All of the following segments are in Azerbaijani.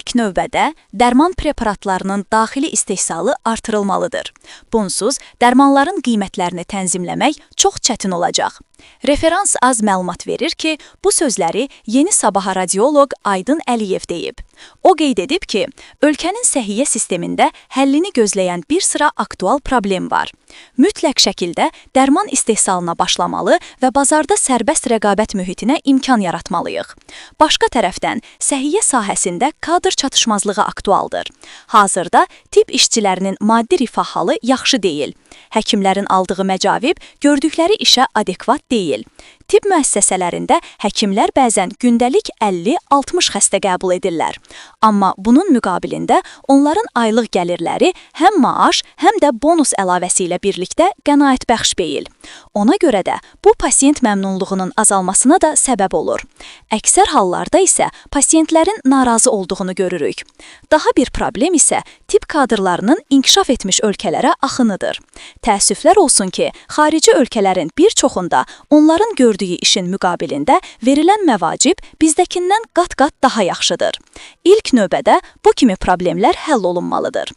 İlk növbədə dərman preparatlarının daxili istehsalı artırılmalıdır. Bunsuz, dərmanların qiymətlərini tənzimləmək çox çətin olacaq. Referans az məlumat verir ki, bu sözləri Yeni Sabaha radioloq Aydın Əliyev deyib. O qeyd edib ki, ölkənin səhiyyə sistemində həllini gözləyən bir sıra aktual problem var. Mütləq şəkildə dərman istehsalına başlamalı və bazarda sərbəst rəqabət mühitinə imkan yaratmalıyıq. Başqa tərəfdən, səhiyyə sahəsində kadr çatışmazlığı aktualdır. Hazırda tibb işçilərinin maddi rifah halı yaxşı deyil. Həkimlərin aldığı məcavib gördükləri işə adekvat deyil. Tibb müəssisələrində həkimlər bəzən gündəlik 50-60 xəstə qəbul edirlər. Amma bunun müqabilində onların aylıq gəlirləri həm maaş, həm də bonus əlavəsi ilə birlikdə qənaətbəxş deyil. Ona görə də bu pasiyent məmnunluğunun azalmasına da səbəb olur. Əksər hallarda isə pasiyentlərin narazı olduğunu görürük. Daha bir problem isə tibb kadrlarının inkişaf etmiş ölkələrə axınıdır. Təəssüflər olsun ki, xarici ölkələrin bir çoxunda onların gördüyü işin müqabilində verilən məvacib bizdəkindən qat-qat daha yaxşıdır. İlk növbədə bu kimi problemlər həll olunmalıdır.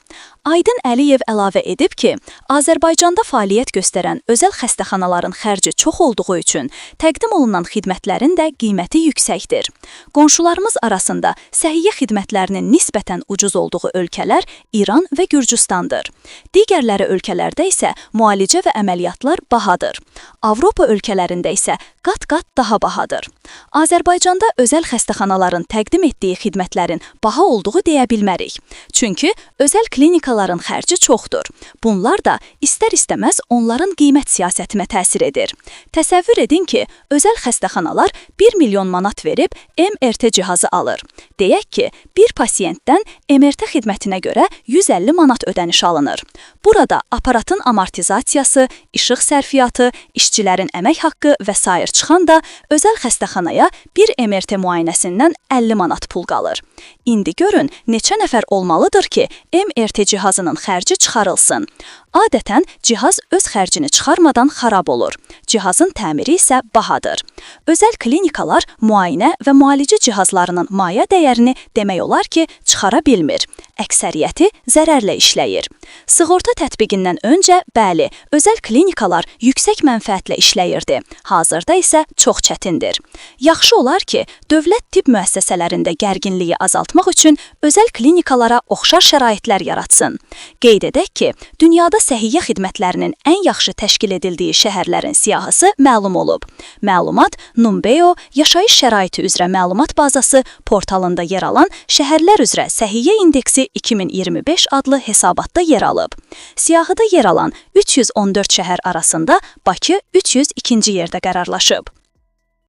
Aydın Əliyev əlavə edib ki, Azərbaycanda fəaliyyət göstərən özəl xəstəxanaların xərci çox olduğu üçün təqdim olunan xidmətlərin də qiyməti yüksəkdir. Qonşularımız arasında səhiyyə xidmətlərinin nisbətən ucuz olduğu ölkələr İran və Gürcüstandır. Digərləri ölkələrdə isə müalicə və əməliyyatlar bahadır. Avropa ölkələrində isə qat-qat daha bahadır. Azərbaycanda özəl xəstəxanaların təqdim etdiyi xidmətlərin baha olduğu deyə bilmərik. Çünki özəl klinikaların xərci çoxdur. Bunlar da istər-istəməz onların qiymət siyasətinə təsir edir. Təsəvvür edin ki, özəl xəstəxanalar 1 milyon manat verib MRT cihazı alır. Deyək ki, bir pasiyentdən MRT xidmətinə görə 150 manat ödəniş alınır. Burada aparatın amortizasiyası, işıq sərfiyyatı, işçilərin əmək haqqı və s. çıxanda özəl xəstəxanaya bir MRT müayinəsindən 50 manat pul qalır. İndi görün, neçə nəfər olmalıdır ki, MRT cihazının xərci çıxarılsın. Adətən, cihaz öz xərcini çıxarmadan xarab olur. Cihazın təmiri isə bahadır. Özəl klinikalar müayinə və müalicə cihazlarının maya dəyərini demək olar ki, çıxara bilmir. Əksəriyyəti zərərlə işləyir. Sığorta tətbiqindən öncə, bəli, özəl klinikalar yüksək mənfəətlə işləyirdi. Hazırda isə çox çətindir. Yaxşı olar ki, dövlət tibb müəssisələrində gərginliyi azaltmaq üçün özəl klinikalara oxşar şəraitlər yaratsın. Qeyd edək ki, dünyada səhiyyə xidmətlərinin ən yaxşı təşkil edildiyi şəhərlərin siyahısı məlum olub. Məlumat Numbeo yaşayış şəraiti üzrə məlumat bazası portalında yer alan Şəhərlər üzrə Səhiyyə İndeksi 2025 adlı hesabatda yer alıb. Siyahıda yer alan 314 şəhər arasında Bakı 302-ci yerdə qərarlaşıb.